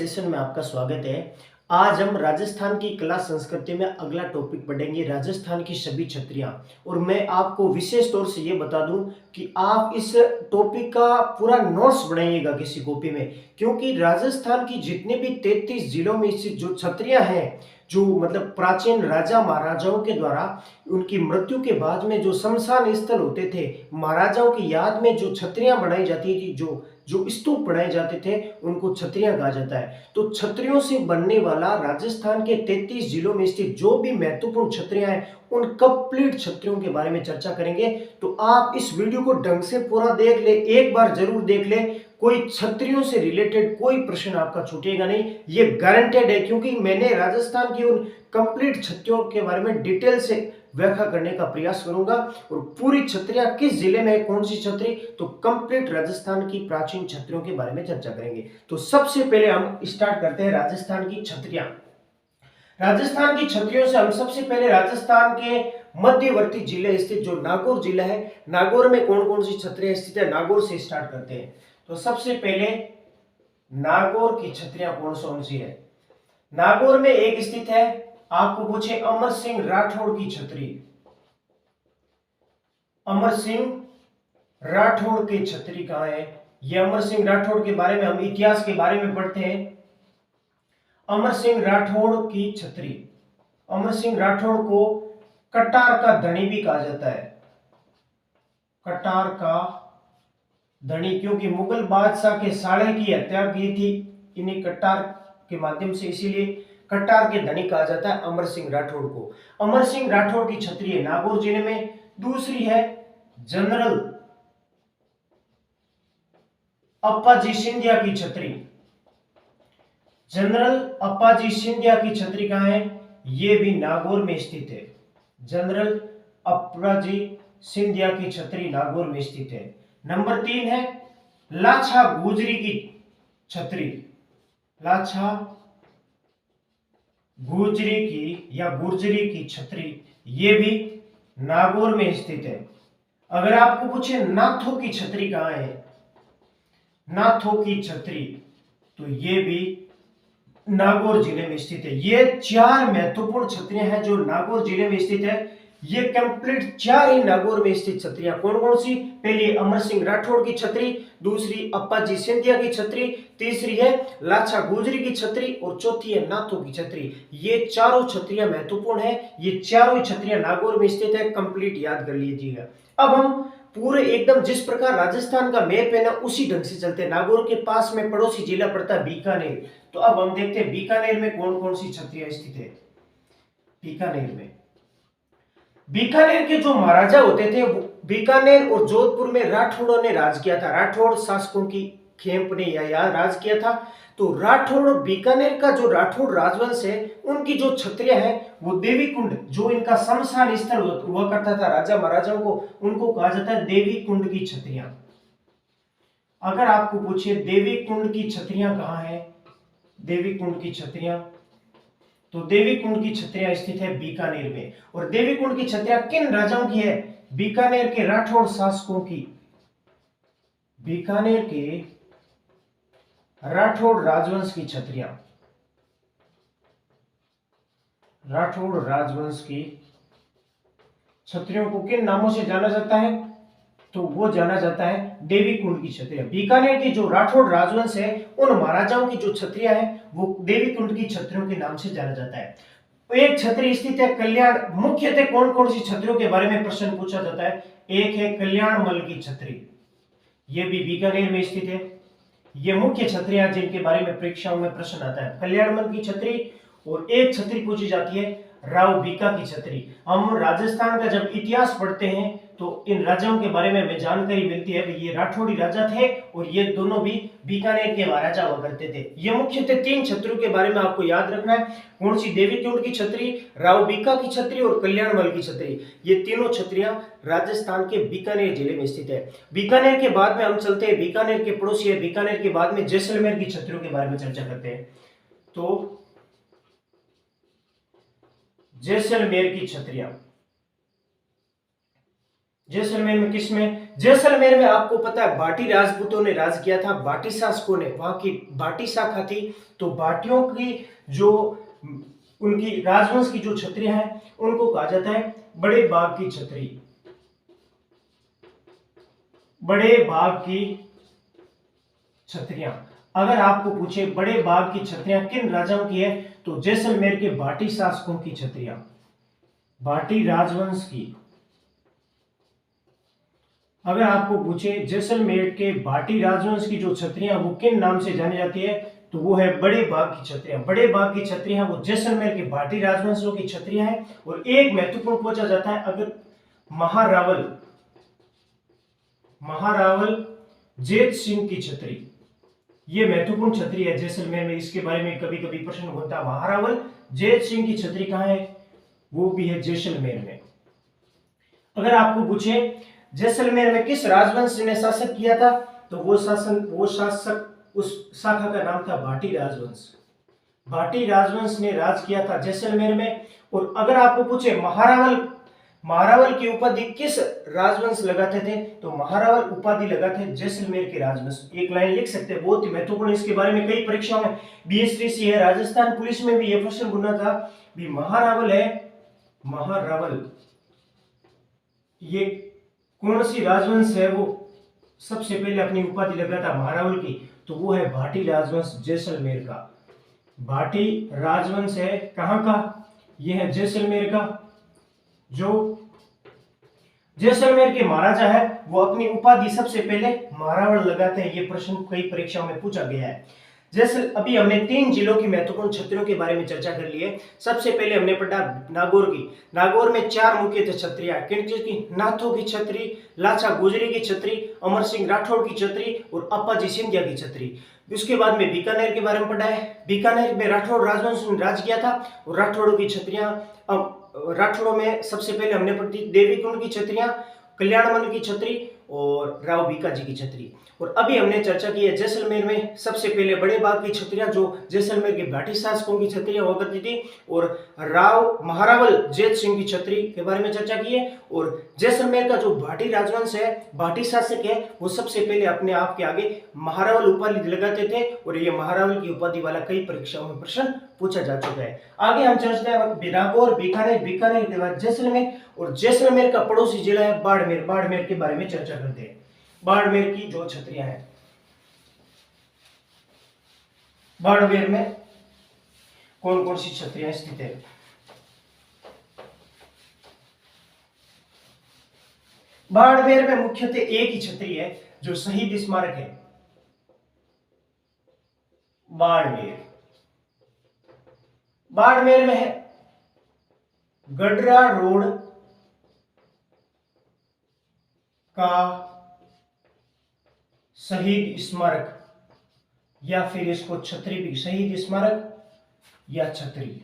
Session में आपका स्वागत है। आज हम राजस्थान की कला संस्कृति में अगला टॉपिक पढ़ेंगे, राजस्थान की सभी छत्रियां। और मैं आपको विशेष तौर से ये बता दूं कि आप इस टॉपिक का पूरा नोट्स बनाइएगा किसी कॉपी में, क्योंकि राजस्थान की जितने भी 33 जिलों में स्थित जो छत्रियां हैं, जो मतलब प्राचीन राजा महाराजाओं के द्वारा उनकी मृत्यु के बाद में जो शमशान स्थल होते थे, महाराजाओं की याद में जो छत्रियां बनाई जाती थी, जो जो स्तूप बनाए जाते थे, उनको छत्रियां कहा जाता है। तो छत्रियों से बनने वाला राजस्थान के 33 जिलों में स्थित जो भी महत्वपूर्ण छत्रियां हैं, उन कंप्लीट छत्रियों के बारे में चर्चा करेंगे। तो आप इस वीडियो को ढंग से पूरा देख ले, एक बार जरूर देख ले। कोई छत्रियों से रिलेटेड कोई प्रश्न आपका छूटेगा नहीं, ये गारंटेड है, क्योंकि मैंने राजस्थान की उन कंप्लीट छत्रियों के बारे में डिटेल से व्याख्या करने का प्रयास करूंगा। और पूरी छत्रियां किस जिले में है, कौन सी छतरी, तो कंप्लीट राजस्थान की प्राचीन छत्रियों के बारे में चर्चा करेंगे। तो सबसे पहले हम स्टार्ट करते हैं राजस्थान की छत्रियां। राजस्थान की छत्रियों से हम सबसे पहले राजस्थान के मध्यवर्ती जिले स्थित जो नागौर जिला है, नागौर में कौन कौन सी छत्रियां स्थित है, नागौर से स्टार्ट करते हैं। तो सबसे पहले नागौर की छत्रियां कौन सी है। नागौर में एक स्थित है, आपको पूछे अमर सिंह राठौड़ की छतरी। अमर सिंह राठौड़ की छतरी कहां है। यह अमर सिंह राठौड़ के बारे में हम इतिहास के बारे में पढ़ते हैं। अमर सिंह राठौड़ की छतरी, अमर सिंह राठौड़ को कटार का धनी भी कहा जाता है। कटार का धनी, क्योंकि मुगल बादशाह के साले की हत्या की थी इन्हीं कटार के माध्यम से, इसीलिए कटार के धनी कहा जाता है अमर सिंह राठौड़ को। अमर सिंह राठौड़ की छतरी है नागौर जिले में। दूसरी है जनरल अप्पाजी सिंधिया की छतरी। जनरल अप्पाजी सिंधिया की छतरी कहां है, यह भी नागौर में स्थित है। जनरल अप्पाजी सिंधिया की छतरी नागौर में स्थित है। नंबर 3 है लाछा गुजरी की छतरी। लाछा गुजरी की या गुर्जरी की छतरी, ये भी नागौर में स्थित है। अगर आपको पूछे नाथों की छतरी कहां है, नाथों की छतरी, तो ये भी नागौर जिले में स्थित है। ये 4 महत्वपूर्ण छतरियां हैं जो नागौर जिले में स्थित है। ये कंप्लीट 4 ही नागौर में स्थित छतरियां कौन कौन सी, पहली अमर सिंह राठौड़ की छतरी, दूसरी अप्पाजी सिंधिया की छतरी, तीसरी है लाछा गुजरी की छतरी और चौथी है नाथों की छतरी। ये चारों छतरियां महत्वपूर्ण है, ये चारों ही छतरियां नागौर में स्थित है। कंप्लीट याद कर लीजिएगा। अब हम पूरे एकदम जिस प्रकार राजस्थान का मैप है ना, उसी ढंग से चलते हैं। नागौर के पास में पड़ोसी जिला पड़ता है बीकानेर। तो अब हम देखते हैं बीकानेर में कौन कौन सी छतरियां स्थित है। बीकानेर में, बीकानेर के जो महाराजा होते थे, वो बीकानेर और जोधपुर में राठौड़ों ने राज किया था। राठौड़ शासकों की खेप ने यहाँ राज किया था। तो राठौड़, बीकानेर का जो राठौड़ राजवंश है, उनकी जो छत्रियां हैं वो देवी कुंड, जो इनका शमशान स्थल हुआ करता था राजा महाराजाओं को, उनको कहा जाता है देवी कुंड की छत्रियां। अगर आपको पूछे देवी कुंड की छत्रियां कहां है, देवी कुंड की छत्रियां, तो देवी कुंड की छत्रियां स्थित है बीकानेर में। और देवी कुंड की छत्रियां किन राजाओं की है, बीकानेर के राठौड़ शासकों की, बीकानेर के राठौड़ राजवंश की छतरियां, राठौड़ राजवंश की छतरियों को किन नामों से जाना जाता है, तो वो जाना जाता है देवी कुंड की छतरियां। बीकानेर की जो राठौड़ राजवंश है, उन महाराजाओं की जो छतरियां हैं वो देवी कुंड की छतरियों के नाम से जाना जाता है। एक छतरी स्थित है कल्याण। मुख्यतः कौन कौन सी छतरियों के बारे में प्रश्न पूछा जाता है, एक है कल्याण मल की छतरी, यह भी बीकानेर में स्थित है। ये मुख्य छतरियां जिनके बारे में परीक्षाओं में प्रश्न आता है, कल्याणमल की छतरी। और एक छतरी पूछी जाती है राव बीका की छतरी। हम राजस्थान का जब इतिहास पढ़ते हैं तो इन राजाओं के बारे में हमें जानकारी मिलती है कि ये राठौड़ी राजा थे और ये दोनों भी बीकानेर के महाराजा हुआ करते थे। ये मुख्यतः 3 छत्रियों के बारे में आपको याद रखना है, कौन सी, देवी कुंड की छतरी, राव बीका की छतरी और कल्याणमल की छतरी। ये तीनों छतरियां राजस्थान के बीकानेर जिले में स्थित है। बीकानेर के बाद में हम चलते हैं, बीकानेर के पड़ोसी है, बीकानेर के बाद में जैसलमेर की छतरियों के बारे में चर्चा करते हैं। तो जैसलमेर की छतरियां, जैसलमेर में किसमें? जैसलमेर में आपको पता है भाटी राजपूतों ने राज किया था, भाटी शासकों ने, वहां की भाटी शाखा थी। तो भाटियों की जो उनकी राजवंश की जो छत्रियां हैं उनको कहा जाता है बड़े बाघ की छतरी। बड़े बाघ की छतरियां। अगर आपको पूछे बड़े बाघ की छतरियां किन राजाओं की है, तो जैसलमेर के भाटी शासकों की छतरियां, भाटी राजवंश की। अगर आपको पूछे जैसलमेर के भाटी राजवंश की जो छतरियां वो किन नाम से जानी जाती है, तो वो है बड़े बाघ की छतरियां। बड़े बाघ की छतरियां वो जैसलमेर के भाटी राजवंशों की छतरियां हैं। और एक महत्वपूर्ण पूछा जाता है, अगर महारावल, महारावल जेत सिंह की छतरी, ये महत्वपूर्ण छतरी है जैसलमेर में, इसके बारे में कभी कभी प्रश्न होता है। महारावल जेत सिंह की छतरी कहां है, वो भी है जैसलमेर में। अगर आपको पूछे जैसलमेर में किस राजवंश ने शासन किया था, तो वो शासक उस शाखा का नाम था भाटी राजवंश। भाटी राजवंश ने राज किया था जैसलमेर में। और अगर आपको पूछे महारावल, महारावल की उपाधि किस राजवंश लगाते थे, तो महारावल उपाधि लगाते जैसलमेर के राजवंश। एक लाइन लिख सकते हैं, बहुत ही महत्वपूर्ण, इसके बारे में कई परीक्षाओं में BS3C है, राजस्थान पुलिस में भी यह प्रश्न बना था भी महारावल है, महारावल ये कौन सी राजवंश है वो सबसे पहले अपनी उपाधि लगाता महारावल की, तो वो है भाटी राजवंश जैसलमेर का। भाटी राजवंश है कहां का, यह है जैसलमेर का। जो जैसलमेर के महाराजा है वो अपनी उपाधि सबसे पहले महारावल लगाते हैं। ये प्रश्न कई परीक्षाओं में पूछा गया है। जैसे अभी हमने 3 जिलों की महत्वपूर्ण छतरियों के बारे में चर्चा कर ली है। सबसे पहले हमने पढ़ा नागौर की। नागौर में 4 मुख्य छतरियां, किन की? नाथों की छतरी, लाचा गुजरी की छतरी, अमर सिंह राठौड़ की छतरी और अप्पाजी सिंधिया की छतरी। उसके बाद में बीकानेर के बारे में पढ़ा है। बीकानेर में राठौड़ राजवंश ने राज किया था और राठौड़ों की छतरियां, राठौड़ों में सबसे पहले हमने पढ़ी देवी कुंड की छतरियां, कल्याणमल की छतरी और राव बीकाजी की छतरी। और अभी हमने चर्चा की है जैसलमेर में सबसे पहले बड़े बाघ की छतरियां जो जैसलमेर के भाटी शासकों की छतरियां हुआ करती थी, और राव महारावल जेत सिंह की छतरी के बारे में चर्चा की है। और जैसलमेर का जो भाटी राजवंश है, भाटी शासक है, वो सबसे पहले अपने आप के आगे महारावल उपाधि लगाते थे और ये महारावल की उपाधि वाला कई परीक्षाओं में प्रश्न पूछा जा चुका है। आगे हम चलते हैं नागौर, बीकानेर, बीकानेर के बाद जैसलमेर, और जैसलमेर का पड़ोसी जिला है बाड़मेर। बाड़मेर के बारे में चर्चा करते हैं। बाड़मेर की जो छतरियां हैं, बाड़मेर में कौन कौन सी छतरियां स्थित है? बाड़मेर में मुख्यतः एक ही छतरी है जो शहीद स्मारक है। बाड़मेर, बाड़मेर में है गडरा रोड का शहीद स्मारक, या फिर इसको छतरी भी, शहीद स्मारक या छतरी।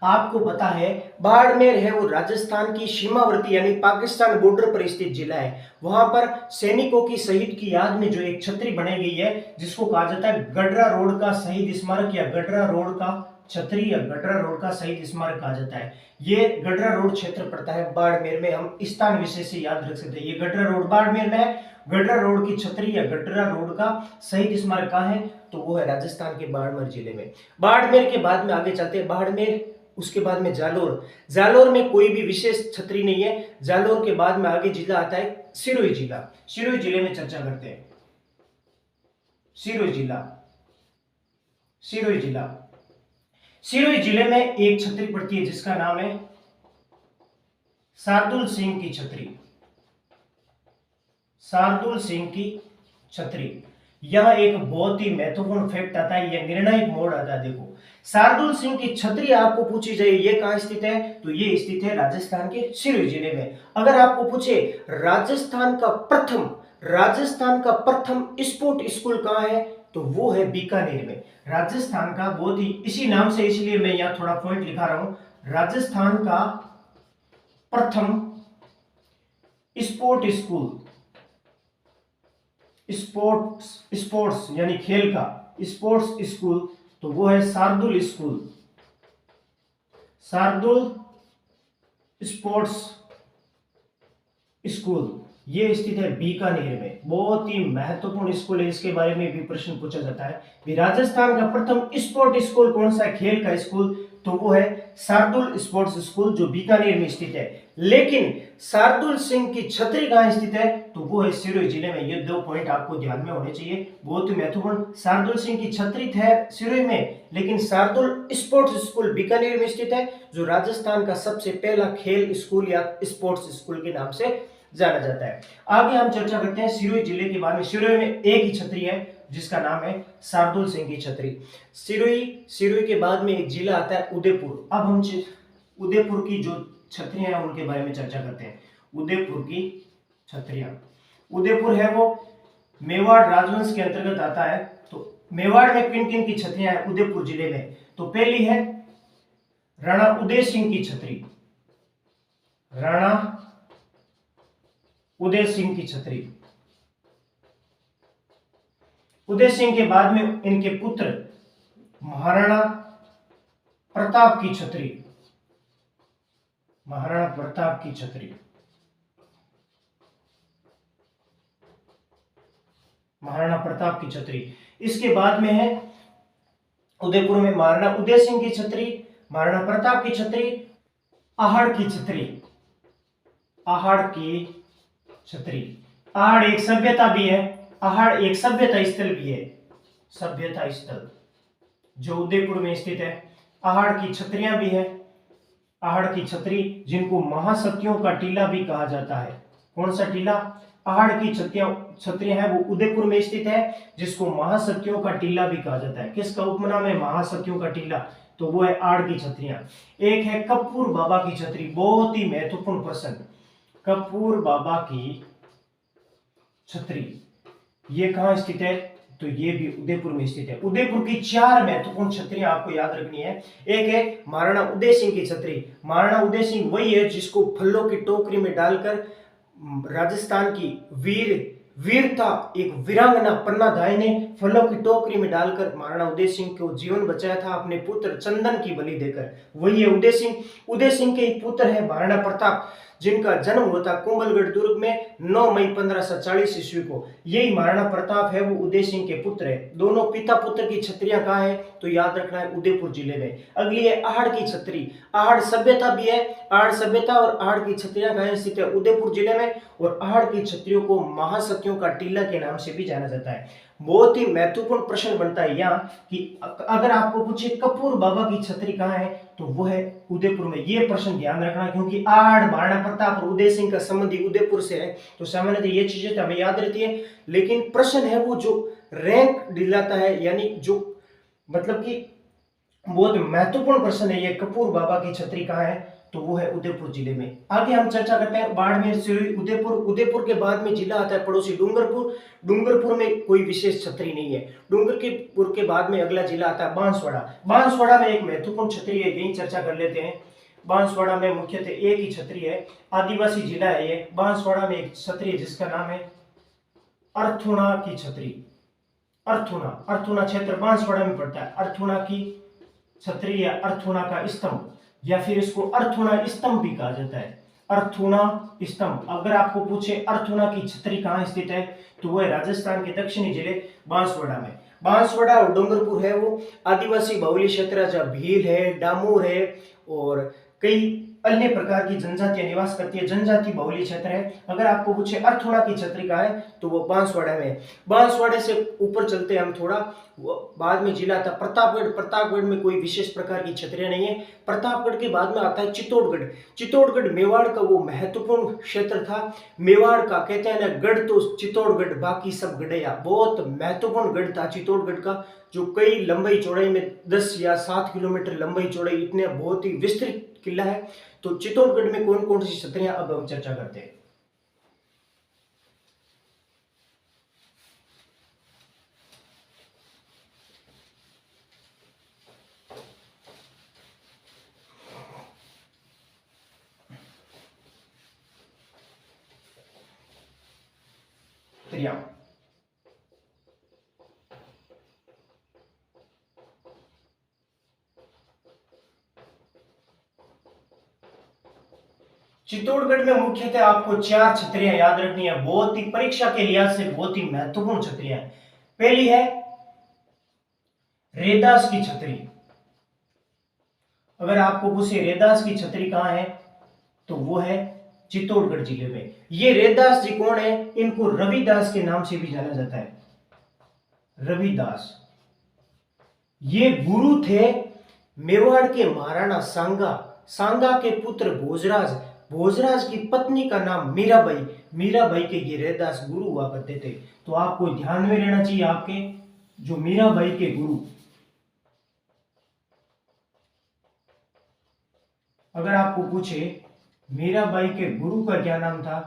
आपको पता है बाड़मेर है वो राजस्थान की सीमावर्ती यानी पाकिस्तान बॉर्डर पर स्थित जिला है। वहां पर सैनिकों की शहीद की याद में जो एक छतरी बनाई गई है जिसको कहा जाता है गडरा रोड का शहीद स्मारक, या गडरा रोड का छतरी, या गडरा रोड का शहीद स्मारक कहा जाता है। ये गडरा रोड क्षेत्र पड़ता है बाड़मेर में, हम स्थान विशेष से याद रख सकते हैं। ये गडरा रोड बाड़मेर में है। गडरा रोड की छतरी या गडरा रोड का शहीद स्मारक कहाँ है, तो वो है राजस्थान के बाड़मेर जिले में। बाड़मेर के बाद में आगे चलते हैं, बाड़मेर उसके बाद में जालोर। जालोर में कोई भी विशेष छतरी नहीं है। जालोर के बाद में आगे जिला आता है सिरोही जिला। सिरोही जिले में चर्चा करते हैं। सिरोही जिला, सिरोही जिला, सिरोही जिले में एक छतरी पड़ती है जिसका नाम है शार्दुल सिंह की छतरी। शार्दुल सिंह की छतरी। यह एक बहुत ही महत्वपूर्ण फैक्ट आता है, यह निर्णायक मोड़ आता है। देखो, शार्दुल सिंह की छतरी आपको पूछी जाए ये कहां स्थित है, तो ये स्थित है राजस्थान के सिरोही जिले में। अगर आपको पूछे राजस्थान का प्रथम स्पोर्ट स्कूल कहां है, तो वो है बीकानेर में। राजस्थान का बहुत ही इसी नाम से, इसलिए मैं यहां थोड़ा पॉइंट लिखा रहा हूं, राजस्थान का प्रथम स्पोर्ट स्कूल, स्पोर्ट्स यानी खेल का स्पोर्ट्स स्कूल, तो वो है Shardul school. Shardul sports school ये स्थित है बीकानेर में। बहुत ही महत्वपूर्ण स्कूल है, इसके बारे में भी प्रश्न पूछा जाता है। भी राजस्थान का प्रथम स्पोर्ट स्कूल कौन सा है, खेल का स्कूल, तो वो है शार्दुल स्पोर्ट्स स्कूल जो बीकानेर में स्थित है। लेकिन शार्दुल सिंह की छतरी कहां स्थित है, तो वो है सिरोही जिले में। ये 2 पॉइंट आपको ध्यान में होने चाहिए, बहुत ही महत्वपूर्ण। शार्दुल सिंह की छतरी है सिरोही में, लेकिन शार्दुल स्पोर्ट्स स्कूल बीकानेर में स्थित है, जो राजस्थान का सबसे पहला खेल स्कूल या स्पोर्ट्स स्कूल के नाम से जाना जाता है। आगे हम चर्चा करते हैं सिरोही जिले के बारे में। सिरोही में एक ही छतरी है जिसका नाम है शार्दुल सिंह की छतरी। सिरोही के बाद में एक जिला आता है उदयपुर। अब हम उदयपुर की जो छतरियां हैं उनके बारे में चर्चा करते हैं। उदयपुर की छतरियां, उदयपुर है वो मेवाड़ राजवंश के अंतर्गत आता है। तो मेवाड़ में किन किन की छतरियां हैं उदयपुर जिले में, तो पहली है राणा उदय सिंह की छतरी, राणा उदय सिंह की छतरी। उदय सिंह के बाद में इनके पुत्र महाराणा प्रताप की छतरी, महाराणा प्रताप की छतरी, महाराणा प्रताप की छतरी। इसके बाद में है उदयपुर में महाराणा उदय सिंह की छतरी, महाराणा प्रताप की छतरी, आहड़ की छतरी, आहड़ की छतरी। आहड़ एक सभ्यता भी है, आहड़ एक सभ्यता स्थल भी है, सभ्यता स्थल जो उदयपुर में स्थित है। आहड़ की छतरियां भी है, आहड़ की छतरी जिनको महासतियों का टीला भी कहा जाता है। कौन सा टीला, आहड़ की छतरियां है वो उदयपुर में स्थित है, जिसको महासतियों का टीला भी कहा जाता है। किसका उपनाम है महासतियों का टीला, तो वो है आहड़ की छतरियां। एक है कपूर बाबा की छतरी, बहुत ही महत्वपूर्ण प्रश्न, कपूर बाबा की छतरी ये कहां स्थित है, तो ये भी उदयपुर में स्थित है। उदयपुर की 4 महत्वपूर्ण छतरियां आपको याद रखनी है। एक है महाराणा उदय सिंह की छतरी। महाराणा उदय सिंह वही है जिसको फलों की टोकरी में डालकर राजस्थान की वीरता एक वीरांगना पन्ना धाय ने फलों की टोकरी में डालकर महाराणा उदय सिंह को जीवन बचाया था अपने पुत्र चंदन की बलि देकर, वही है उदय सिंह। उदय सिंह के पुत्र है महाराणा प्रताप, जिनका जन्म हुआ था कुंभलगढ़ दुर्ग में 9 मई 1540 ईस्वी को। यही महाराणा प्रताप है वो उदय सिंह के पुत्र है। दोनों पिता पुत्र की छतरियां कहां है, तो याद रखना है उदयपुर जिले में। अगली है आहड़ की छतरी, आहड़ सभ्यता भी है। आहड़ सभ्यता और आहड़ की छतरियां कहां स्थित है, उदयपुर जिले में। और आहड़ की छतरियों को महासतियों का टीला के नाम से भी जाना जाता है। बहुत ही महत्वपूर्ण प्रश्न बनता है यहाँ कि अगर आपको पूछे कपूर बाबा की छतरी कहाँ है, तो वो है उदयपुर में। ये प्रश्न ध्यान रखना, क्योंकि आहड़ महाराणा प्रताप और उदय सिंह का संबंध उदयपुर से है, तो सामान्यतः ये चीजें तो हमें याद रहती है। लेकिन प्रश्न है वो जो रैंक दिलाता है, यानी जो मतलब कि बहुत महत्वपूर्ण प्रश्न है ये, कपूर बाबा की छतरी कहाँ है, तो वो है उदयपुर जिले में। आगे हम चर्चा करते हैं बाड़मेर, सिरोही, उदयपुर। उदयपुर के बाद में जिला आता है पड़ोसी डूंगरपुर। डूंगरपुर में कोई विशेष छतरी नहीं है। डूंगरपुर के बाद में अगला जिला आता है बांसवाड़ा। बांसवाड़ा में एक महत्वपूर्ण छतरी है, यही चर्चा कर लेते हैं। बांसवाड़ा में मुख्यतः एक ही छतरी है, आदिवासी जिला है ये। बांसवाड़ा में एक छतरी है जिसका नाम है अर्थुणा की छतरी। अर्थुणा क्षेत्र बांसवाड़ा में पड़ता है। अर्थुणा की छतरी या अर्थुणा का स्तंभ, या फिर इसको अर्थुणा स्तंभ भी कहा जाता है। अर्थुणा स्तंभ। अगर आपको पूछे अर्थुणा की छतरी कहां स्थित है, तो वह राजस्थान के दक्षिणी जिले बांसवाड़ा में। बांसवाड़ा और डूंगरपुर है वो आदिवासी बहुल्य क्षेत्र, जहाँ भील है, डामोर है और कई अन्य प्रकार की जनजातियां निवास करती है, जनजाति बहुल्य क्षेत्र है। अगर आपको पूछे अर्थुणा की छतरी कहां है, तो वो बांसवाड़ा में। बांसवाड़े से ऊपर चलते हैं हम थोड़ा, बाद में जिला था प्रतापगढ़। प्रतापगढ़ में कोई विशेष प्रकार की छतरियां नहीं है। प्रतापगढ़ के बाद में आता है चित्तौड़गढ़। चित्तौड़गढ़ मेवाड़ का वो महत्वपूर्ण क्षेत्र था। मेवाड़ का कहते हैं ना गढ़ तो चित्तौड़गढ़, बाकी सब गढ़या। बहुत महत्वपूर्ण गढ़ था चित्तौड़गढ़ का, जो कई लंबाई चौड़ाई में 10 या 7 किलोमीटर लंबाई चौड़ाई, इतने बहुत ही विस्तृत किला है। तो चित्तौड़गढ़ में कौन कौन सी छतरियां, अब हम चर्चा करते हैं। छतरियां, चित्तौड़गढ़ में मुख्यतः आपको 4 छतरियां याद रखनी है, बहुत ही परीक्षा के लिहाज से बहुत ही महत्वपूर्ण छतरियां। पहली है रेदास की छतरी। अगर आपको पूछे रेदास की छतरी कहां है तो वो है चित्तौड़गढ़ जिले में। ये रेदास जी कौन है? इनको रविदास के नाम से भी जाना जाता है, रविदास। ये गुरु थे मेवाड़ के महाराणा सांगा, सांगा के पुत्र भोजराज, भोजराज की पत्नी का नाम मीराबाई, मीराबाई के ये रैदास गुरु हुआ करते थे। तो आपको ध्यान में रहना चाहिए आपके जो मीराबाई के गुरु। अगर आपको पूछे मीराबाई के गुरु का क्या नाम था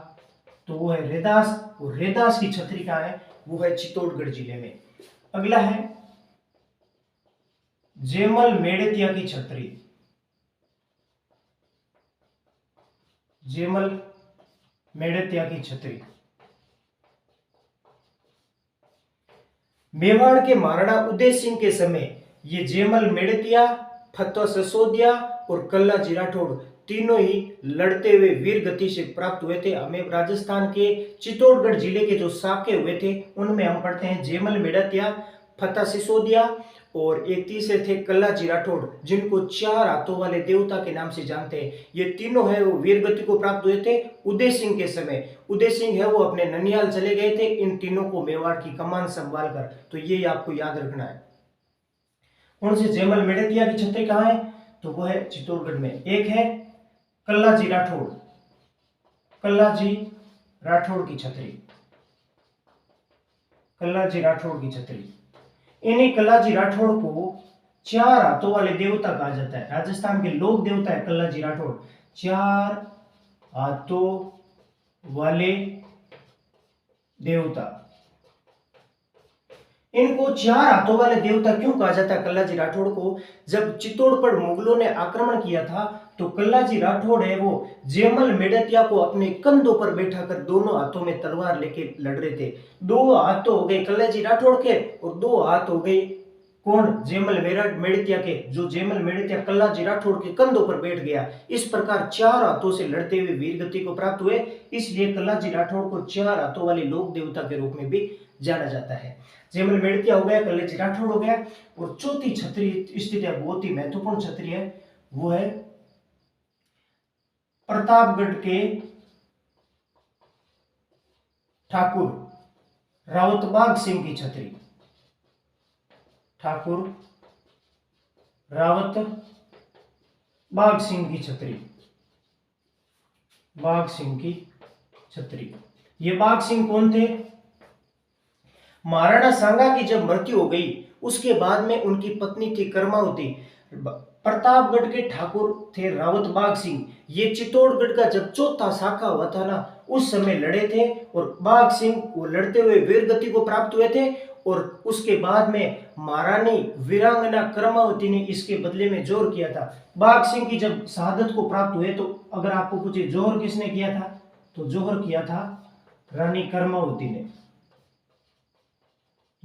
तो वो है रैदास, और रैदास की छतरी कहां है? वो है चित्तौड़गढ़ जिले में। अगला है जेमल मेड़तिया की छतरी। जेमल मेड़तिया की छतरी मेवाड़ के महाराणा उदय सिंह के समय ये जेमल मेड़तिया, फतवा सिसोदिया और कल्लाजी राठौड़ तीनों ही लड़ते हुए वीर गति से प्राप्त हुए थे। हमें राजस्थान के चित्तौड़गढ़ जिले के जो साके हुए थे उनमें हम पढ़ते हैं जेमल मेड़तिया, फतवा सिसोदिया और एक तीसरे थे कल्लाजी राठौड़, जिनको 4 हाथों वाले देवता के नाम से जानते हैं। ये तीनों है वो वीर गति को प्राप्त हुए थे उदय सिंह के समय। उदय सिंह है वो अपने ननियाल चले गए थे इन तीनों को मेवाड़ की कमान संभाल कर। तो ये आपको याद रखना है। कौन से जेमल मेड़तिया की छतरी कहां है तो वो है चित्तौड़गढ़ में। एक है कल्लाजी राठौड़, कल्लाजी राठौड़ की छतरी, कल्लाजी राठौड़ की छतरी। इन्हीं कल्लाजी राठौड़ को 4 हाथों वाले देवता कहा जाता है। राजस्थान के लोक देवता है कल्लाजी राठौड़, 4 हाथों वाले देवता। इनको 4 हाथों वाले देवता क्यों कहा जाता है कल्लाजी राठौड़ को? जब चित्तौड़ पर मुगलों ने आक्रमण किया था तो कल्लाजी राठौड़ है वो जेमल मेड़तिया को अपने कंधों पर बैठाकर दोनों हाथों में तलवार लेके लड़ रहे थे। 2 हाथ तो हो गए कल्लाजी राठौड़ के और 2 हाथ हो गए कौन? जेमल मेड़तिया के, जो जेमल मेड़तिया कल्लाजी राठौड़ के कंधों पर बैठ गया। इस प्रकार 4 हाथों से लड़ते हुए वीर गति को प्राप्त हुए, इसलिए कल्लाजी राठौड़ को 4 हाथों वाले लोक देवता के रूप में भी जाना जाता है। जेमल मेड़तिया हो गया, कल्लाजी राठौड़ हो गया, और चौथी छतरी स्थित है, बहुत ही महत्वपूर्ण छतरी है, वो है प्रतापगढ़ के ठाकुर रावतबाग सिंह की छतरी। ठाकुर रावत बाग सिंह की छतरी, बाग सिंह की छतरी। ये बाग सिंह कौन थे? महाराणा सांगा की जब मृत्यु हो गई उसके बाद में उनकी पत्नी थी कर्मावती। प्रतापगढ़ के ठाकुर थे रावत बाग सिंह। ये चित्तौड़गढ़ का जब चौथा शाखा हुआ था ना उस समय लड़े थे, और बाग सिंह वो लड़ते हुए वीर गति को प्राप्त हुए थे। और उसके बाद में महारानी वीरांगना कर्मावती ने इसके बदले में जोर किया था। बाग सिंह की जब शहादत को प्राप्त हुए तो अगर आपको पूछे जोहर किसने किया था तो जोहर किया था रानी कर्मावती ने।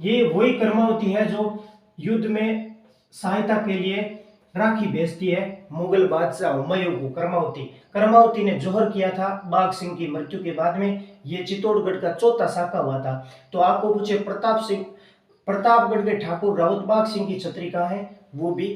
ये वही कर्मावती है जो युद्ध में सहायता के लिए राखी भेजती है मुगल बादशाह हुमायूं को। कर्मावती ने जोहर किया था बाग सिंह की मृत्यु के बाद में। ये चित्तौड़गढ़ का चौथा शाखा हुआ था। तो आपको पूछे प्रतापगढ़ के ठाकुर रावत बाग सिंह की छतरी कहाँ है? वो भी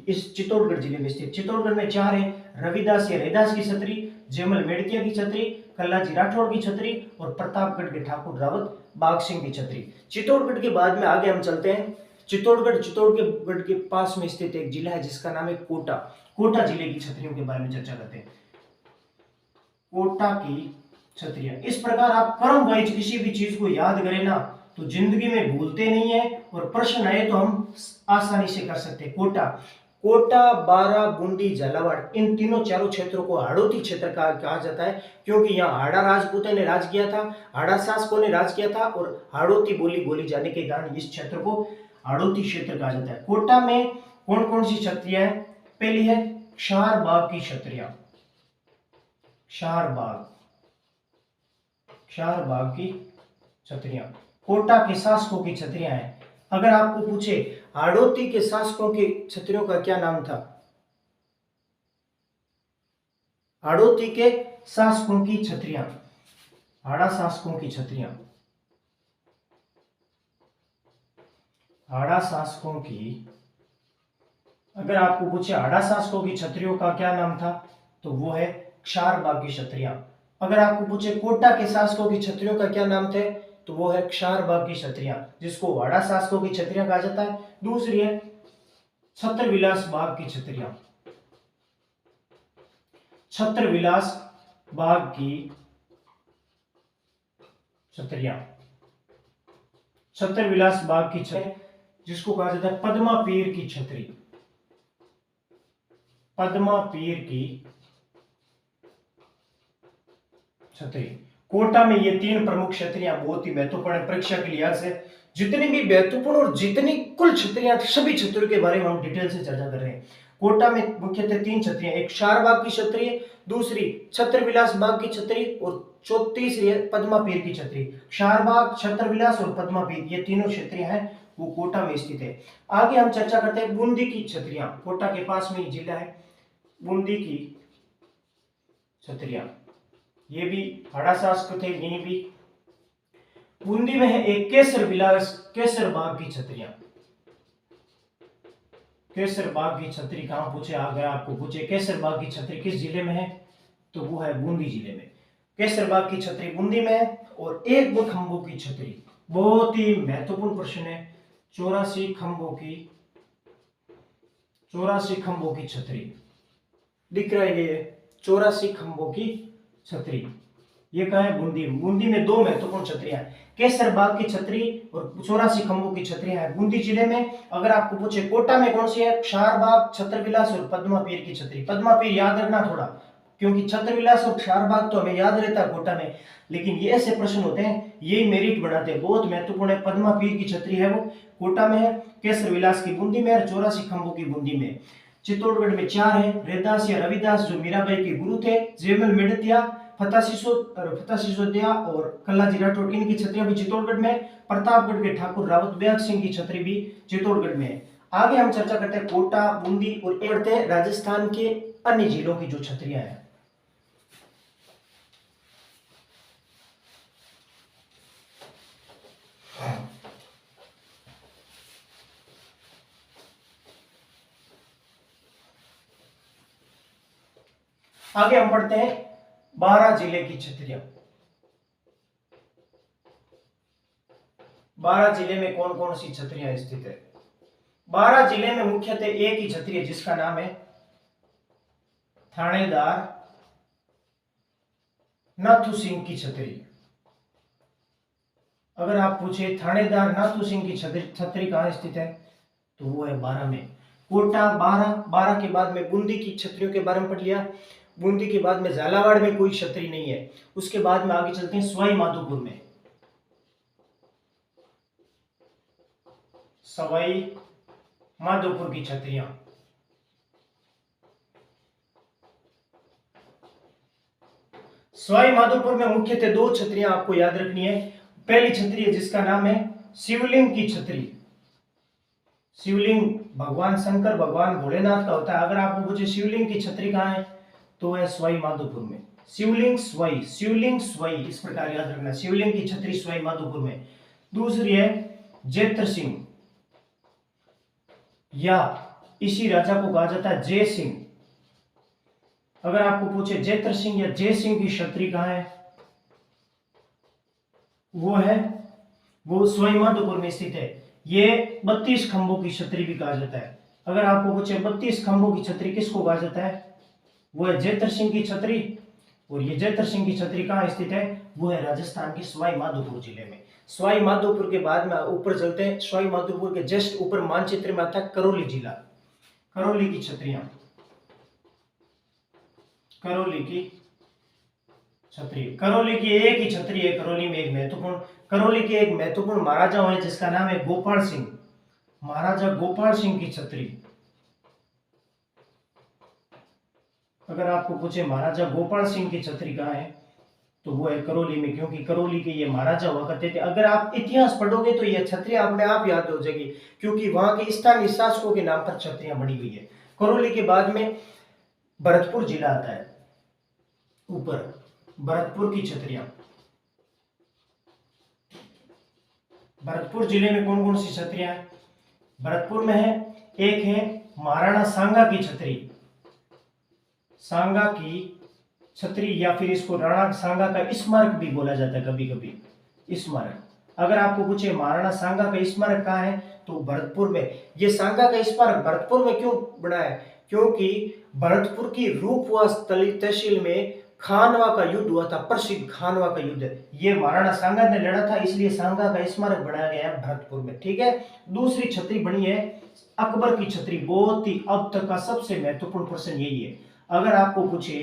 इस चित्तौड़गढ़ जिले में स्थित। चित्तौड़गढ़ में 4 है, रविदास या रैदास की छतरी, जेमल मेड़तिया की छतरी, कल्लाजी राठौड़ की छतरी और प्रतापगढ़ के ठाकुर रावत बाग सिंह की छतरी। चित्तौड़गढ़ के बाद में आगे हम चलते हैं। चित्तौड़गढ़ के पास में स्थित एक जिला है जिसका नाम है कोटा। कोटा जिले की छतरियों के बारे में चर्चा करते हैं। कोटा की छतरियां। इस प्रकार आप क्रम वाइज किसी भी चीज को याद करें ना तो जिंदगी में भूलते नहीं है, और प्रश्न आए तो हम आसानी से कर सकते हैं। कोटा, बारा, बूंदी, झालावाड़, इन तीनों चारों क्षेत्रों को हाड़ौती क्षेत्र कहा जाता है, क्योंकि यहाँ हाड़ा राजपूतों ने राज किया था, हाड़ा शासकों ने राज किया था, और हाड़ौती बोली जाने के कारण इस क्षेत्र को हाड़ौती क्षेत्र कहा जाता है। कोटा में कौन कौन सी छतरियां हैं? पहली है क्षारबाग की छतरियां, क्षारबाग की छतरियां कोटा के शासकों की छतरियां हैं। अगर आपको पूछे हाड़ौती के शासकों की छतरियों का क्या नाम था? हाड़ौती के शासकों की छत्रियां, हाड़ा शासकों की छत्रियां, हाड़ा शासकों की, अगर आपको पूछे हाड़ा शासकों की छत्रियों का क्या नाम था तो वो है क्षारबाग की छत्रियां। अगर आपको पूछे कोटा के शासकों की छत्रियों का क्या नाम थे तो वो है क्षारबाग की छत्रियां, जिसको हाड़ा शासकों की छत्रियां कहा जाता है। दूसरी है छत्रविलास बाग की छत्रियां, छत्रविलास बाग की छत्रियां, छत्रविलास बाग की छतरी, जिसको कहा जाता है पद्मा पीर की छतरी, पद्मा पीर की छतरी। कोटा में ये तीन प्रमुख छतरियां बहुत ही महत्वपूर्ण है परीक्षा के लिहाज से। जितनी भी महत्वपूर्ण और जितनी कुल छतरियां, सभी छतरियों के बारे में हम डिटेल से चर्चा कर रहे हैं। कोटा में मुख्यतः तीन छतरियां, एक क्षारबाग की छतरी है, दूसरी छत्रविलास बाग की छतरी और तीसरी है पद्मा पीर की छतरी। क्षारबाग, छत्रविलास और पद्मा पीर, ये तीनों छतरियां हैं वो कोटा में स्थित है। आगे हम चर्चा करते हैं बूंदी की छतरियां। कोटा के पास में जिला है बूंदी की छतरियां, ये भी हाड़ा शासक थे यहीं भी। बूंदी में है एक केसर विलास, केसर बाग की छतरियां, केसर बाग की छतरी कहां पूछे, अगर आपको पूछे केसर बाग की छतरी किस जिले में है तो वो है बूंदी जिले में। केसर बाग की छतरी बूंदी में है। और एक खंभों की छतरी, बहुत ही महत्वपूर्ण प्रश्न है, 84 खंभों की, 84 खंभों की छतरी दिख रहा है, ये 84 खंभों की छतरी, ये कहा है बूंदी। बूंदी में दो महत्वपूर्ण छतरियां, केसर बाग की छतरी और 84 खंभों की छतरियां हैं बूंदी जिले में। अगर आपको पूछे कोटा में कौन सी है, क्षारबाग, छत्रविलास और पद्मा पीर की छतरी। पद्मा पीर याद रखना थोड़ा, क्योंकि छत्रविलास और क्षारबाग तो हमें याद रहता है कोटा में, लेकिन ये ऐसे प्रश्न होते हैं, यही मेरिट बनाते हैं, बहुत महत्वपूर्ण है। पद्मा पीर की छतरी है वो कोटा में है, केसर विलास की बूंदी में और 84 खंभों की बूंदी में। चित्तौड़गढ़ में 4 है, रैदास या रविदास जो मीराबाई के गुरु थे, जयमल मेड़तिया, फतेह सिसोदिया और कल्लाजी राठौड़, इनकी छतरियां भी चित्तौड़गढ़ में। प्रतापगढ़ के ठाकुर रावत ब्याग सिंह की छतरी भी चित्तौड़गढ़ में है। आगे हम चर्चा करते हैं कोटा, बूंदी और बढ़ते हैं राजस्थान के अन्य जिलों की जो छतरियां हैं। आगे हम पढ़ते हैं 12 जिले की छतरियां। 12 जिले में कौन कौन सी छतरियां स्थित है। 12 जिले में मुख्यतः एक ही छतरी है जिसका नाम है थानेदार नाथू सिंह की छतरी। अगर आप पूछे थानेदार नाथू सिंह की छतरी कहां स्थित है तो वो है 12 में। कोटा 12 के बाद में बूंदी की छतरियों के बारे में पढ़ लिया। बूंदी के बाद में झालावाड़ में कोई छतरी नहीं है। उसके बाद में आगे चलते हैं सवाई माधोपुर में। सवाई माधोपुर की छतरियां, सवाई माधोपुर में मुख्यतः दो छतरियां आपको याद रखनी है। पहली छतरी है जिसका नाम है शिवलिंग की छतरी। शिवलिंग भगवान शंकर, भगवान भोलेनाथ का होता है। अगर आपको पूछे शिवलिंग की छतरी कहां है तो है सवाई माधोपुर में। शिवलिंग सवाई, शिवलिंग सवाई, इस प्रकार याद रखना, शिवलिंग की छतरी सवाई माधोपुर में। दूसरी है जैत्र सिंह, या इसी राजा को कहा जाता है जय सिंह। अगर आपको पूछे जैत्र सिंह या जय सिंह की छतरी कहां है वो सवाई माधोपुर में स्थित है। ये 32 खंभों की छतरी भी कहा जाता है। अगर आपको पूछे 32 खंभों की छतरी किसको कहा जाता है वो है जैत्र सिंह की छतरी। और ये जैत्र सिंह की छतरी कहां स्थित है वो है राजस्थान के सवाई माधोपुर जिले में। सवाई माधोपुर के बाद में ऊपर चलते हैं, सवाई माधोपुर के जस्ट ऊपर मानचित्र में आता है करौली जिला। करौली की छतरियां, करौली की छतरी, करौली की एक ही छतरी है। करौली में एक महत्वपूर्ण, करौली के एक महत्वपूर्ण महाराजा हुए जिसका नाम है गोपाल सिंह, महाराजा गोपाल सिंह की छतरी। अगर आपको पूछे महाराजा गोपाल सिंह की छतरी कहां है तो वो है करौली में, क्योंकि करौली के ये महाराजा हुआ करते थे। अगर आप इतिहास पढ़ोगे तो ये छतरियां अपने आप याद हो जाएगी, क्योंकि वहां के स्थानीय शासकों के नाम पर छतरियां बनी हुई है। करौली के बाद में भरतपुर जिला आता है। ऊपर भरतपुर की छतरियां। भरतपुर जिले में कौन कौन सी छतरियां हैं? भरतपुर में है, एक है महाराणा सांगा की छतरी, सांगा की छतरी, या फिर इसको राणा सांगा का स्मारक भी बोला जाता है कभी कभी, स्मारक। अगर आपको पूछे महाराणा सांगा का स्मारक कहाँ है, तो भरतपुर में। ये सांगा का स्मारक भरतपुर में क्यों बना है? क्योंकि भरतपुर की रूपवास तहसील में खानवा का युद्ध हुआ था, प्रसिद्ध खानवा का युद्ध, ये महाराणा सांगा ने लड़ा था, इसलिए सांगा का स्मारक बनाया गया है भरतपुर में। ठीक है। दूसरी छतरी बनी है अकबर की छतरी, बहुत ही अब तक का सबसे महत्वपूर्ण प्रश्न यही है। अगर आपको पूछे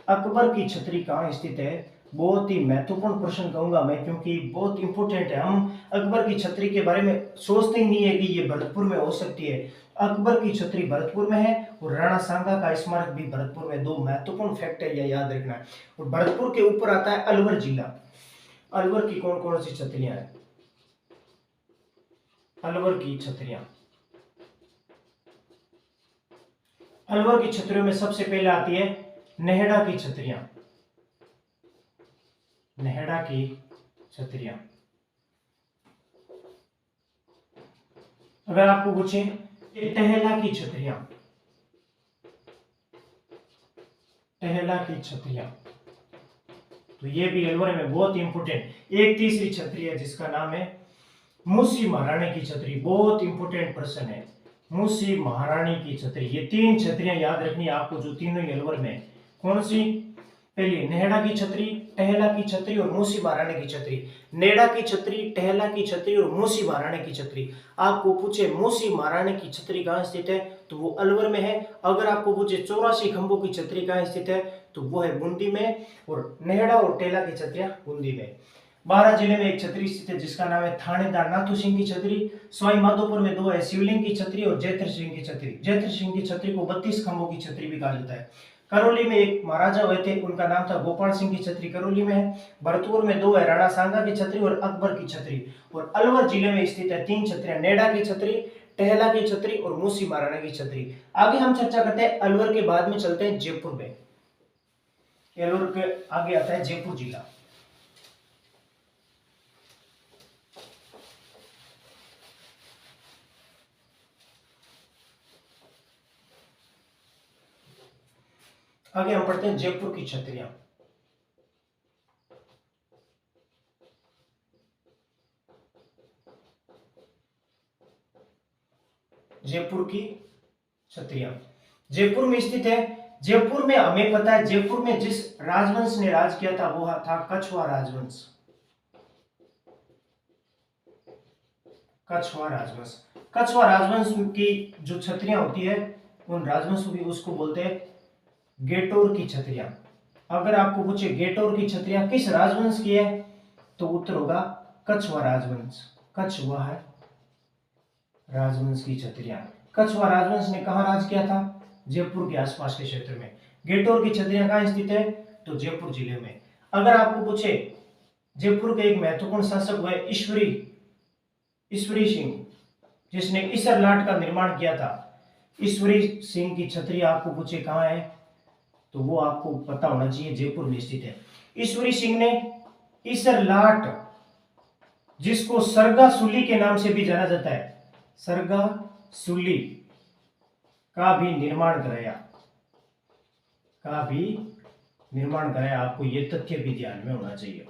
अकबर की छतरी कहाँ स्थित है, बहुत ही महत्वपूर्ण प्रश्न कहूंगा मैं, क्योंकि बहुत इंपॉर्टेंट है। हम अकबर की छतरी के बारे में सोचते ही नहीं है कि ये भरतपुर में हो सकती है। अकबर की छतरी भरतपुर में है और राणा सांगा का स्मारक भी भरतपुर में। दो महत्वपूर्ण फैक्ट है, यह याद रखना है। और भरतपुर के ऊपर आता है अलवर जिला। अलवर की कौन कौन सी छतरियां हैं? अलवर की छतरियां, अलवर की छतरियों में सबसे पहले आती है नेहड़ा की छतरियां, नेहड़ा की छतरियां। अगर आपको पूछे टहला की छतरियां, टहला की छतरियां, तो ये भी अलवर में बहुत इंपोर्टेंट। एक तीसरी छतरी है जिसका नाम है मूसी महारानी की छतरी, बहुत इंपोर्टेंट प्रश्न है, मूसी महारानी की छतरी। ये तीन छतरियां याद रखनी है आपको, जो तीनों ही अलवर में। कौन सी? पहली नेहड़ा की छतरी, टहला की छतरी और मूसी महारानी की छतरी। नेहड़ा की छतरी, टहला की छतरी और मूसी महारानी की छतरी। आपको पूछे मूसी महारानी की छतरी कहाँ स्थित है, तो वो अलवर में है। अगर आपको पूछे 84 खंभों की छतरी कहाँ स्थित है, तो वो है बूंदी में। और नेहड़ा और टेला की छतरियां बूंदी में। बारां जिले में एक छतरी स्थित है जिसका नाम है थानेदार नाथू सिंह की छतरी। सवाई माधोपुर में दो है, शिवलिंग की छतरी और जयत्र सिंह की छतरी। जयत्र सिंह की छतरी को 32 खंभों की छतरी भी कहा जाता है। करौली में एक महाराजा हुए थे, उनका नाम था गोपाल सिंह की छतरी, करौली में है। भरतपुर में दो है, राणा सांगा की छतरी और अकबर की छतरी। और अलवर जिले में स्थित है 3 छतरियां, नेहड़ा की छतरी, टहला की छतरी और मूसी महाराणा की छतरी। आगे हम चर्चा करते हैं अलवर के, बाद में चलते हैं जयपुर में। अलवर के आगे आता है जयपुर जिला। आगे हम पढ़ते हैं जयपुर की छतरियां। जयपुर की छतरियां जयपुर में स्थित है। जयपुर में हमें पता है, जयपुर में जिस राजवंश ने राज किया था वो था कछवाहा राजवंश। कछवाहा राजवंश, कछवाहा राजवंश की जो छतरियां होती है, उन राजवंशों की, उसको बोलते हैं गेटोर की छतरियां। अगर आपको पूछे गेटोर की छतरियां किस राजवंश की है, तो उत्तर होगा कछवाहा राजवंश। कछवाहा राजवंश की छतरियां। कछवाहा राजवंश ने कहां राज किया था? जयपुर के आसपास के क्षेत्र में। गेटोर की छतरियां कहां स्थित है? तो जयपुर जिले में। अगर आपको पूछे जयपुर के एक महत्वपूर्ण शासक हुए ईश्वरी सिंह, जिसने इसर लाट का निर्माण किया था, ईश्वरी सिंह की छतरी आपको पूछे कहां है, तो वो आपको पता होना चाहिए, जयपुर में स्थित है। ईश्वरी सिंह ने इसर लाट, जिसको सरगा सुली के नाम से भी जाना जाता है, सरगा सुली का भी निर्माण कराया। आपको यह तथ्य भी ध्यान में होना चाहिए।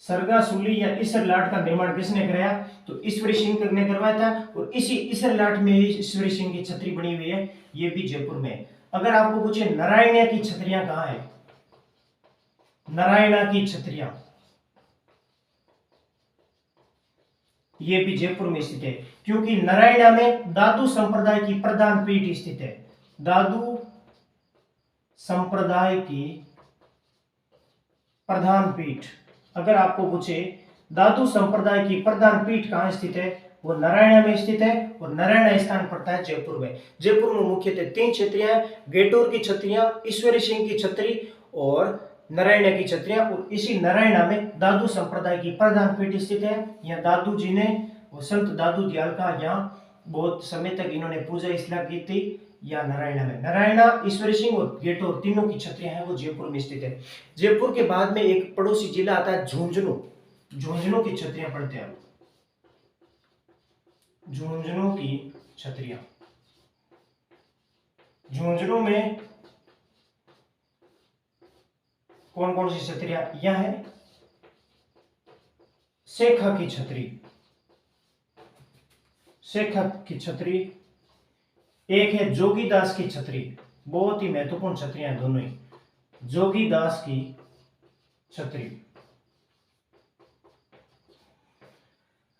सरगा सुली या इसर लाट का निर्माण किसने कराया? तो ईश्वरी सिंह ने करवाया था। और इसी इसर लाट में ही ईश्वरी सिंह की छतरी बनी हुई है, ये भी जयपुर में। अगर आपको पूछे नारायणा की छतरियां कहां है, नारायणा की छतरियां, ये भी जयपुर में स्थित है, क्योंकि नारायणा में दादू संप्रदाय की प्रधान पीठ स्थित है। दादू संप्रदाय की प्रधान पीठ। अगर आपको पूछे दादू संप्रदाय की प्रधान पीठ कहां स्थित है, वो नारायणा में स्थित है। और नारायणा स्थान पड़ता है जयपुर में। जयपुर में मुख्यतः 3 छतरियां, गेटोर की छतरियां, ईश्वरी सिंह की छतरी और नारायणा की छतरियां। और इसी नारायणा में दादू संप्रदाय की प्रधान पीठ स्थित है। यहाँ दादू जी ने, वो संत दादू दयाल का यहाँ बहुत समय तक इन्होंने पूजा इस्लाम की थी। या नारायणा में। नारायणा, ईश्वरी सिंह और गेटोर तीनों की छतरियां हैं वो जयपुर में स्थित है। जयपुर के बाद में एक पड़ोसी जिला आता है झुंझुनू। झुंझुनू की छतरियां पढ़ते हैं। झुंझुनू की छतरियां, झुंझुनू में कौन कौन सी छतरियां? यह है शेखा की छतरी, शेखा की छतरी। एक है जोगीदास की छतरी, बहुत ही महत्वपूर्ण छतरियां दोनों ही। जोगीदास की छतरी,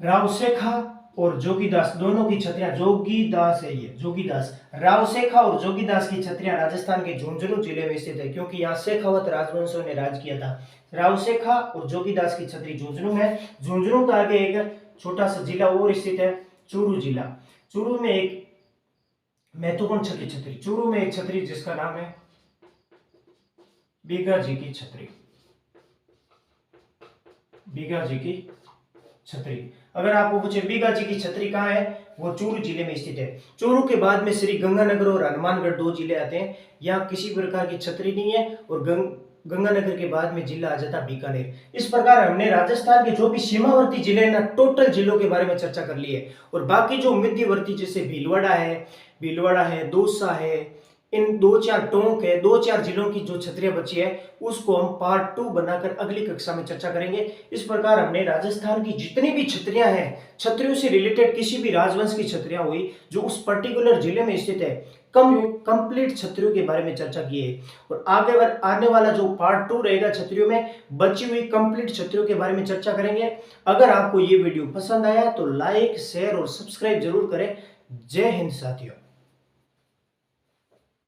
रावशेखा और जोगीदास दोनों की छतरियां, जोगीदास है ये, जोगीदास, रावशेखा और जोगीदास की छतरियां राजस्थान के झुंझुनू जिले में स्थित है, क्योंकि यहाँ शेखावत राजवंशों ने राज किया था। रावशेखा और जोगीदास की छतरी झुंझुनू है। झुंझुनू का आगे एक छोटा सा जिला और स्थित है, चूरू जिला। चूरू में एक महत्वपूर्ण छतरी, चूरू में एक छतरी जिसका नाम है बीघा जी की छतरी, बीघा जी की छतरी। अगर आपको पूछे बीघा जी की छतरी कहाँ है, वो चूरू जिले में स्थित है। चूरू के बाद में श्री गंगानगर और हनुमानगढ़ दो जिले आते हैं। यहाँ किसी प्रकार की छतरी नहीं है, और गंगानगर के बाद में जिला आ जाता बीकानेर। इस प्रकार हमने राजस्थान के जो भी सीमावर्ती जिले हैं ना, टोटल जिलों के बारे में चर्चा कर ली है। और बाकी जो मध्यवर्ती जैसे भीलवाड़ा है, दौसा है, इन 2-4 टोंक है, 2-4 जिलों की जो छतरियां बची है उसको हम पार्ट 2 बनाकर अगली कक्षा में चर्चा करेंगे। इस प्रकार हमने राजस्थान की जितनी भी छतरियां हैं, छतरियों से रिलेटेड किसी भी राजवंश की छतरियां हुई जो उस पर्टिकुलर जिले में स्थित है, कंप्लीट छतरियों के बारे में चर्चा की है। और आने वाला जो पार्ट 2 रहेगा छतरियों में, बची हुई कंप्लीट छतरियों के बारे में चर्चा करेंगे। अगर आपको ये वीडियो पसंद आया तो लाइक, शेयर और सब्सक्राइब जरूर करें। जय हिंद साथियों।